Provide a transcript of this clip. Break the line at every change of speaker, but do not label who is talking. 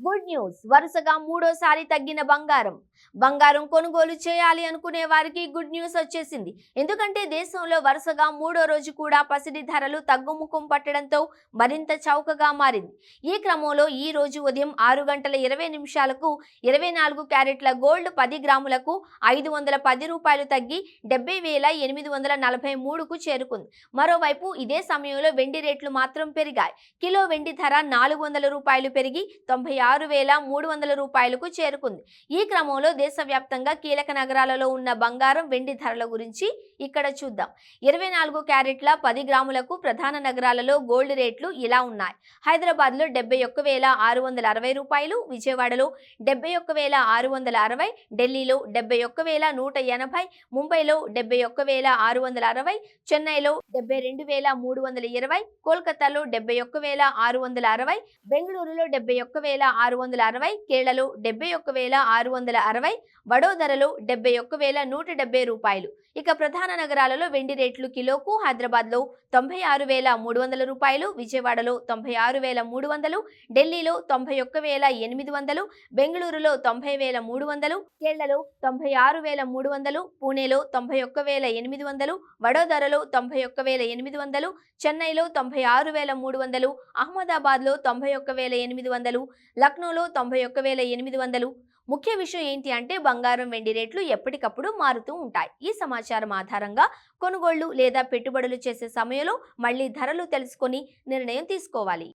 Good news, వరుసగా మూడోసారి తగ్గిన బంగారం కొనుగోలు చేయాలి అనుకునే వారికి గుడ్ న్యూస్ వచ్చేసింది. ఎందుకంటే దేశంలో వరుసగా మూడో రోజు కూడా పసిడి ధరలు తగ్గుముఖం పట్టడంతో మరింత చౌకగా మారింది. ఈ క్రమంలో ఈ రోజు ఉదయం 6 గంటల 20 నిమిషాలకు 24 క్యారెట్ల గోల్డ్ 10 గ్రాములకు 510 రూపాయలు తగ్గి 70,843కు చేరుకుంది. మరోవైపు ఇదే సమయంలో వెండి రేట్లు మాత్రం పెరిగాయి. కిలో వెండి ధర 400 రూపాయలు పెరిగి 96,300 రూపాయలకు చేరుకుంది. ఈ క్రమంలో దేశవ్యాప్తంగా కీలక నగరాలలో ఉన్న బంగారం, వెండి ధరల గురించి ఇక్కడ చూద్దాం. 24 క్యారెట్ల 10 గ్రాములకు ప్రధాన నగరాలలో గోల్డ్ రేట్లు ఇలా ఉన్నాయి. హైదరాబాద్లో 71,660 రూపాయలు, విజయవాడలో 71,660, ఢిల్లీలో 71,180, ముంబైలో 71,660, చెన్నైలో 72,320, కోల్కతాలో 71,660, బెంగళూరులో 71,660, కేరళలో 71,660, వడోదరలో 71,170 రూపాయలు. ఇక ప్రధాన నగరాలలో వెండి రేట్లు కిలోకు హైదరాబాద్లో 96,300 రూపాయలు, విజయవాడలో 96,300, ఢిల్లీలో 91,800, బెంగళూరులో 90,300, కేరళలో 96,300, పూణేలో 91,800, వడోదరలో 91,800, చెన్నైలో 96,300, అహ్మదాబాద్లో 91,800, లక్నోలో 91,800. ముఖ్య విషయం ఏంటి అంటే బంగారం, వెండి రేట్లు ఎప్పటికప్పుడు మారుతూ ఉంటాయి. ఈ సమాచారం ఆధారంగా కొనుగోళ్లు లేదా పెట్టుబడులు చేసే సమయంలో మళ్ళీ ధరలు తెలుసుకొని నిర్ణయం తీసుకోవాలి.